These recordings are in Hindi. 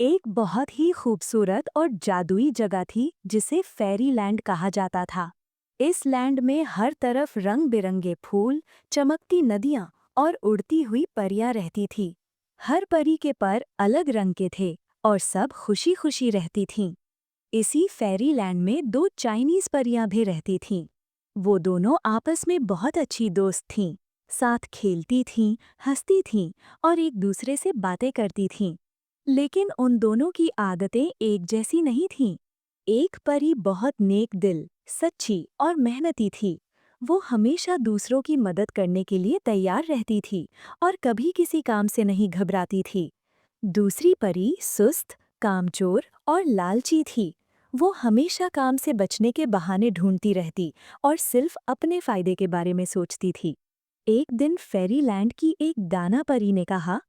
एक बहुत ही खूबसूरत और जादुई जगह थी जिसे फेरी लैंड कहा जाता था। इस लैंड में हर तरफ रंग बिरंगे फूल, चमकती नदियां और उड़ती हुई परियां रहती थी। हर परी के पर अलग रंग के थे और सब खुशी खुशी रहती थीं। इसी फेरी लैंड में दो चाइनीज परियां भी रहती थीं। वो दोनों आपस में बहुत अच्छी दोस्त थीं, साथ खेलती थीं, हंसती थीं और एक दूसरे से बातें करती थीं। लेकिन उन दोनों की आदतें एक जैसी नहीं थीं। एक परी बहुत नेक दिल, सच्ची और मेहनती थी। वो हमेशा दूसरों की मदद करने के लिए तैयार रहती थी और कभी किसी काम से नहीं घबराती थी। दूसरी परी सुस्त, कामचोर और लालची थी। वो हमेशा काम से बचने के बहाने ढूंढती रहती और सिर्फ अपने फायदे के बारे में सोचती थी। एक दिन फेरीलैंड की एक दाना परी ने कहा,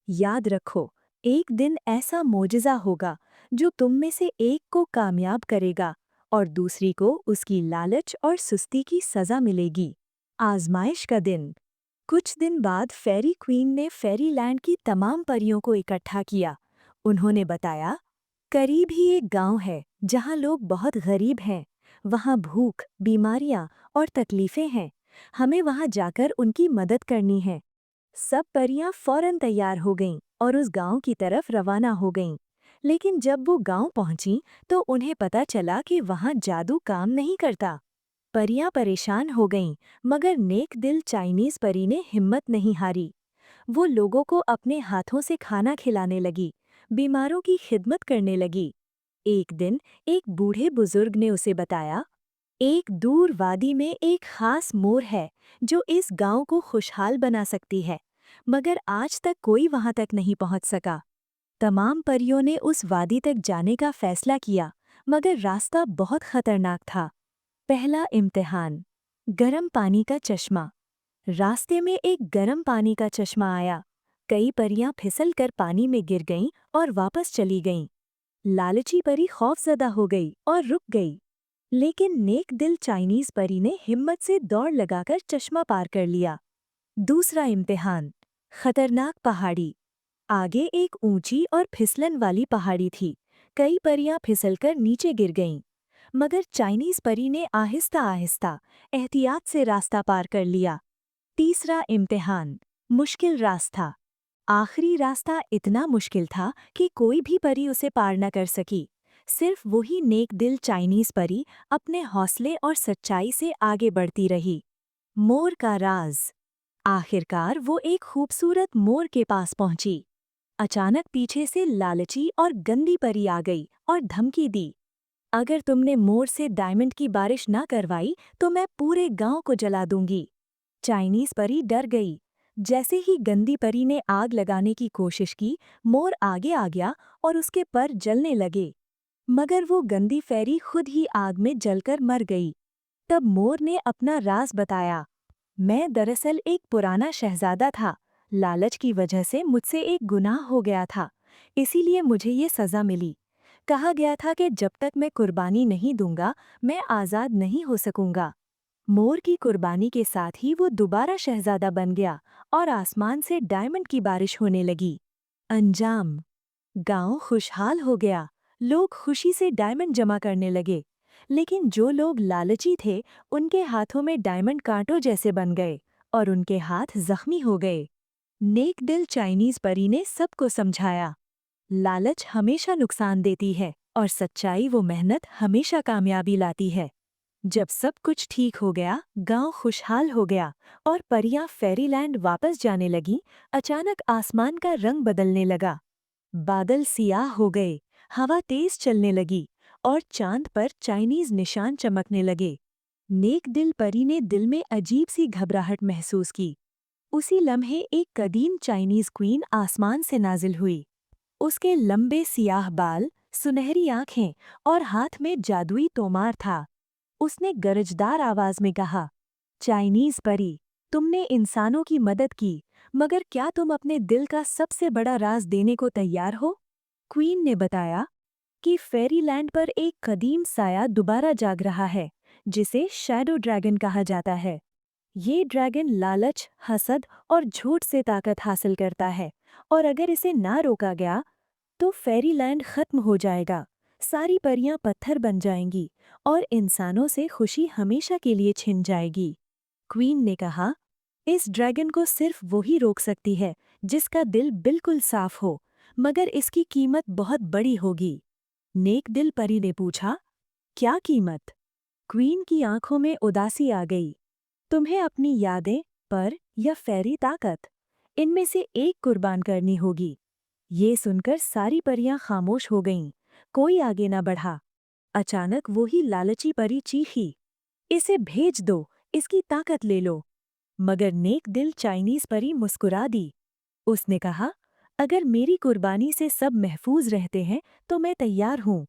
याद रखो, एक दिन ऐसा मोजज़ा होगा जो तुम में से एक को कामयाब करेगा और दूसरी को उसकी लालच और सुस्ती की सजा मिलेगी। आजमाइश का दिन। कुछ दिन बाद फेरी क्वीन ने फेरीलैंड की तमाम परियों को इकट्ठा किया। उन्होंने बताया, करीब ही एक गांव है जहां लोग बहुत गरीब हैं। वहां भूख, बीमारियां और तकलीफें हैं। हमें वहां जाकर उनकी मदद करनी है। सब परियां फौरन तैयार हो गईं और उस गांव की तरफ रवाना हो गईं। लेकिन जब वो गांव पहुंची तो उन्हें पता चला कि वहां जादू काम नहीं करता। परियां परेशान हो गईं, मगर नेक दिल चाइनीज परी ने हिम्मत नहीं हारी। वो लोगों को अपने हाथों से खाना खिलाने लगी, बीमारों की खिदमत करने लगी। एक दिन एक बूढ़े बुजुर्ग ने उसे बताया, एक दूर वादी में एक खास मोर है जो इस गांव को खुशहाल बना सकती है, मगर आज तक कोई वहां तक नहीं पहुंच सका। तमाम परियों ने उस वादी तक जाने का फैसला किया, मगर रास्ता बहुत खतरनाक था। पहला इम्तिहान। गर्म पानी का चश्मा। रास्ते में एक गर्म पानी का चश्मा आया। कई परियां फिसल कर पानी में गिर गईं और वापस चली गईं। लालची परी खौफजदा हो गई और रुक गई। लेकिन नेक दिल चाइनीज परी ने हिम्मत से दौड़ लगाकर चश्मा पार कर लिया। दूसरा इम्तिहान। खतरनाक पहाड़ी। आगे एक ऊंची और फिसलन वाली पहाड़ी थी। कई परियां फिसलकर नीचे गिर गईं, मगर चाइनीज परी ने आहिस्ता आहिस्ता एहतियात से रास्ता पार कर लिया। तीसरा इम्तिहान। मुश्किल रास्ता। आखिरी रास्ता इतना मुश्किल था कि कोई भी परी उसे पार न कर सकी। सिर्फ वही नेक दिल चाइनीज परी अपने हौसले और सच्चाई से आगे बढ़ती रही। मोर का राज। आखिरकार वो एक खूबसूरत मोर के पास पहुंची। अचानक पीछे से लालची और गंदी परी आ गई और धमकी दी, अगर तुमने मोर से डायमंड की बारिश ना करवाई तो मैं पूरे गांव को जला दूंगी। चाइनीज परी डर गई। जैसे ही गंदी परी ने आग लगाने की कोशिश की, मोर आगे आ गया और उसके पर जलने लगे। मगर वो गंदी फेरी खुद ही आग में जलकर मर गई। तब मोर ने अपना राज बताया, मैं दरअसल एक पुराना शहजादा था। लालच की वजह से मुझसे एक गुनाह हो गया था, इसीलिए मुझे ये सज़ा मिली। कहा गया था कि जब तक मैं कुर्बानी नहीं दूंगा, मैं आज़ाद नहीं हो सकूंगा। मोर की कुर्बानी के साथ ही वो दोबारा शहजादा बन गया और आसमान से डायमंड की बारिश होने लगी। अंजाम। गांव खुशहाल हो गया। लोग खुशी से डायमंड जमा करने लगे। लेकिन जो लोग लालची थे, उनके हाथों में डायमंड कांटों जैसे बन गए और उनके हाथ जख्मी हो गए। नेक दिल चाइनीज परी ने सबको समझाया, लालच हमेशा नुकसान देती है और सच्चाई वो मेहनत हमेशा कामयाबी लाती है। जब सब कुछ ठीक हो गया, गांव खुशहाल हो गया और परियां फेरीलैंड वापस जाने लगीं, अचानक आसमान का रंग बदलने लगा। बादल सियाह हो गए, हवा तेज चलने लगी और चांद पर चाइनीज निशान चमकने लगे। नेक दिल परी ने दिल में अजीब सी घबराहट महसूस की। उसी लम्हे एक कदीम चाइनीज क्वीन आसमान से नाजिल हुई। उसके लंबे सियाह बाल, सुनहरी आंखें और हाथ में जादुई तोमार था। उसने गरजदार आवाज में कहा, चाइनीज परी, तुमने इंसानों की मदद की, मगर क्या तुम अपने दिल का सबसे बड़ा राज देने को तैयार हो? क्वीन ने बताया कि फेरीलैंड पर एक कदीम साया दोबारा जाग रहा है, जिसे शैडो ड्रैगन कहा जाता है। ये ड्रैगन लालच, हसद और झूठ से ताकत हासिल करता है, और अगर इसे ना रोका गया तो फेरीलैंड खत्म हो जाएगा, सारी परियां पत्थर बन जाएंगी और इंसानों से खुशी हमेशा के लिए छिन जाएगी। क्वीन ने कहा, इस ड्रैगन को सिर्फ वही रोक सकती है जिसका दिल बिल्कुल साफ हो, मगर इसकी कीमत बहुत बड़ी होगी। नेक दिल परी ने पूछा, क्या कीमत? क्वीन की आंखों में उदासी आ गई। तुम्हें अपनी यादें, पर या फेरी ताकत, इनमें से एक कुर्बान करनी होगी। ये सुनकर सारी परियां खामोश हो गईं, कोई आगे न बढ़ा। अचानक वो ही लालची परी चीखी, इसे भेज दो, इसकी ताकत ले लो। मगर नेक दिल चाइनीज परी मुस्कुरा दी। उसने कहा, अगर मेरी कुर्बानी से सब महफूज रहते हैं तो मैं तैयार हूँ।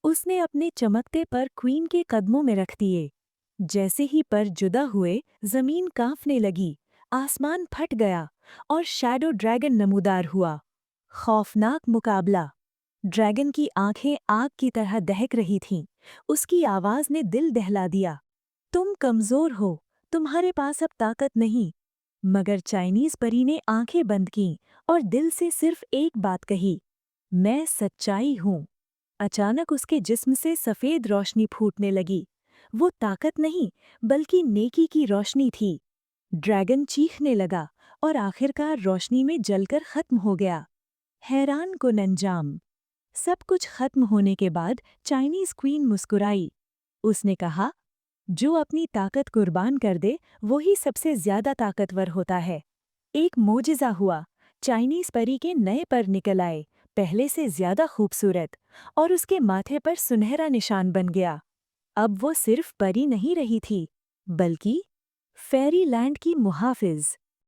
उसने अपने चमकते पर क्वीन के कदमों में रख दिए। जैसे ही पर जुदा हुए, जमीन कांपने लगी, आसमान फट गया और शैडो ड्रैगन नमूदार हुआ। खौफनाक मुकाबला। ड्रैगन की आंखें आग की तरह दहक रही थीं। उसकी आवाज ने दिल दहला दिया। तुम कमजोर हो, तुम्हारे पास अब ताकत नहीं। मगर चाइनीज परी ने आंखें बंद कीं और दिल से सिर्फ एक बात कही, मैं सच्चाई हूँ। अचानक उसके जिस्म से सफेद रोशनी फूटने लगी। वो ताकत नहीं, बल्कि नेकी की रोशनी थी। ड्रैगन चीखने लगा और आखिरकार रोशनी में जलकर खत्म हो गया। हैरान कुन अंजाम। सब कुछ खत्म होने के बाद चाइनीज क्वीन मुस्कुराई। उसने कहा, जो अपनी ताकत कुर्बान कर दे वही सबसे ज्यादा ताकतवर होता है। एक मोजिज़ा हुआ। चाइनीज परी के नए पर निकल आए, पहले से ज्यादा खूबसूरत, और उसके माथे पर सुनहरा निशान बन गया। अब वो सिर्फ परी नहीं रही थी, बल्कि फेरी लैंड की मुहाफिज।